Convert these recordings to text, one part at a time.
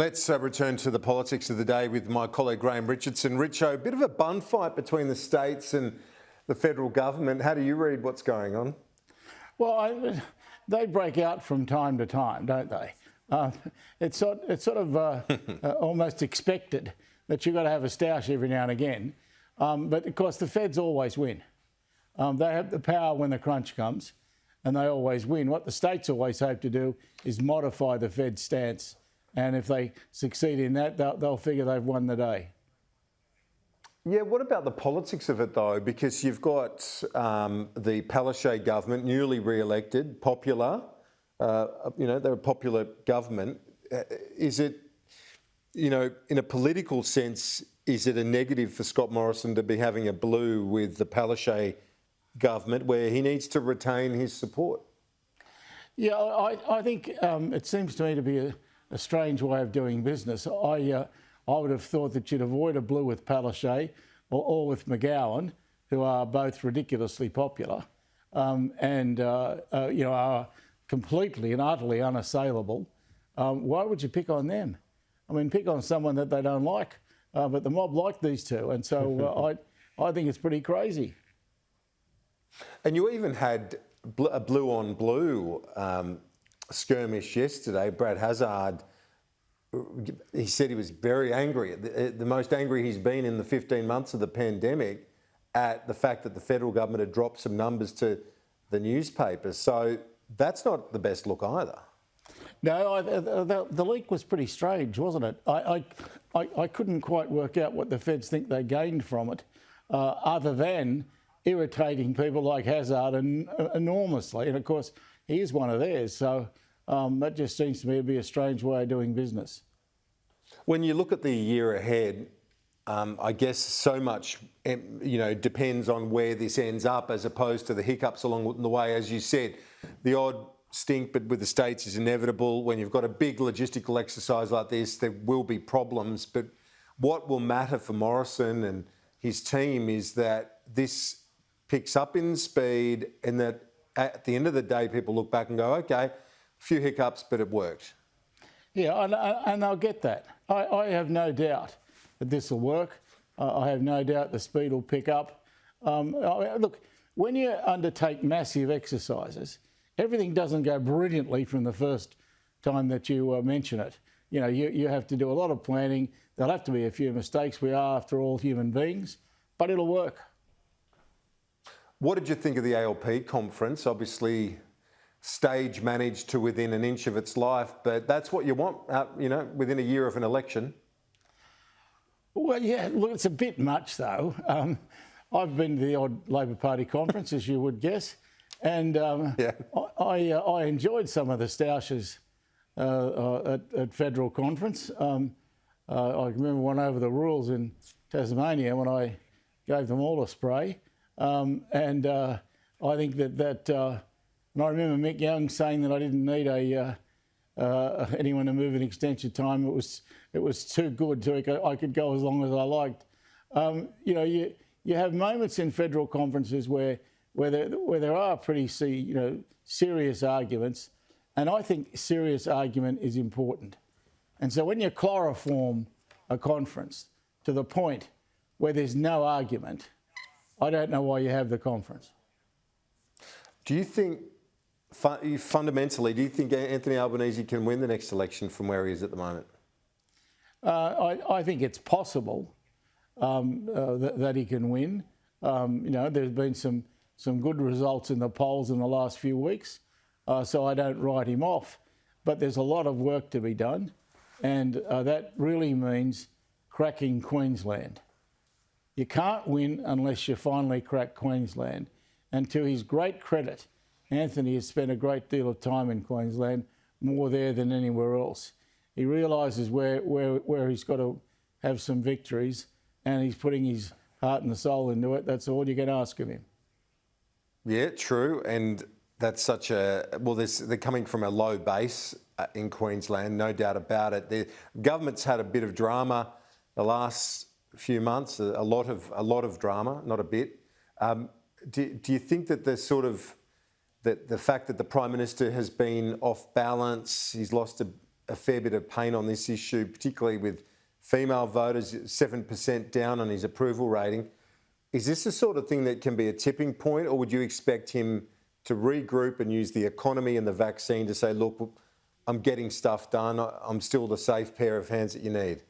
Let's return to the politics of the day with my colleague Graham Richardson. Richo, a bit of a bun fight between the states and the federal government. How do you read what's going on? Well, they break out from time to time, don't they? It's sort of almost expected that you've got to have a stoush every now and again. But of course, the feds always win. They have the power when the crunch comes, and they always win. What the states always hope to do is modify the Fed's stance. And if they succeed in that, they'll figure they've won the day. Yeah, what about the politics of it though? Because you've got the Palaszczuk government, newly re-elected, popular. They're a popular government. Is it, in a political sense, is it a negative for Scott Morrison to be having a blue with the Palaszczuk government where he needs to retain his support? Yeah, I think it seems to me to be a strange way of doing business. I would have thought that you'd avoid a blue with Palaszczuk or with McGowan, who are both ridiculously popular and are completely and utterly unassailable. Why would you pick on them? I mean, pick on someone that they don't like, but the mob like these two, and so I think it's pretty crazy. And you even had a blue on blue skirmish yesterday. Brad Hazzard, he said he was very angry, the most angry he's been in the 15 months of the pandemic, at the fact that the federal government had dropped some numbers to the newspapers. So that's not the best look either. No, the leak was pretty strange, wasn't it? I couldn't quite work out what the feds think they gained from it, other than irritating people like Hazzard enormously. And of course, he is one of theirs. So that just seems to me to be a strange way of doing business. When you look at the year ahead, I guess so much, depends on where this ends up as opposed to the hiccups along the way. As you said, the odd stink, but with the states is inevitable. When you've got a big logistical exercise like this, there will be problems. But what will matter for Morrison and his team is that this picks up in speed and that at the end of the day, people look back and go, okay, a few hiccups, but it worked. Yeah, and they'll get that. I have no doubt that this will work. I have no doubt the speed will pick up. Look, when you undertake massive exercises, everything doesn't go brilliantly from the first time that you mention it. You have to do a lot of planning. There'll have to be a few mistakes. We are, after all, human beings, but it'll work. What did you think of the ALP conference? Obviously, stage managed to within an inch of its life, but that's what you want, within a year of an election. Well, yeah, look, it's a bit much though. I've been to the odd Labor Party conference, as you would guess, and I enjoyed some of the stoushes at federal conference. I remember one over the rules in Tasmania when I gave them all a spray. I think that and I remember Mick Young saying that I didn't need anyone to move an extension time. It was too good, I could go as long as I liked. You have moments in federal conferences where there are pretty serious arguments, and I think serious argument is important. And so when you chloroform a conference to the point where there's no argument, I don't know why you have the conference. Do you think, fundamentally, Anthony Albanese can win the next election from where he is at the moment? I think it's possible that he can win. There's been some good results in the polls in the last few weeks, so I don't write him off. But there's a lot of work to be done, and that really means cracking Queensland. You can't win unless you finally crack Queensland. And to his great credit, Anthony has spent a great deal of time in Queensland, more there than anywhere else. He realises where he's got to have some victories, and he's putting his heart and soul into it. That's all you can ask of him. Yeah, true. And that's such they're coming from a low base in Queensland, no doubt about it. The government's had a bit of drama the last few months, a lot of drama, not a bit. Do you think that the fact that the Prime Minister has been off balance, he's lost a fair bit of pain on this issue, particularly with female voters, 7% down on his approval rating. Is this the sort of thing that can be a tipping point, or would you expect him to regroup and use the economy and the vaccine to say, look, I'm getting stuff done, I'm still the safe pair of hands that you need?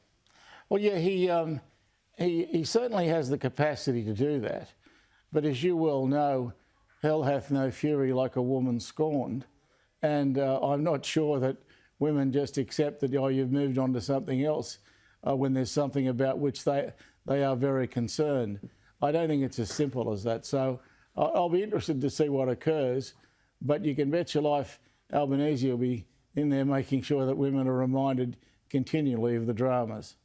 Well, yeah, he certainly has the capacity to do that. But as you well know, hell hath no fury like a woman scorned. And I'm not sure that women just accept that, oh, you've moved on to something else when there's something about which they are very concerned. I don't think it's as simple as that. So I'll be interested to see what occurs. But you can bet your life Albanese will be in there making sure that women are reminded continually of the dramas.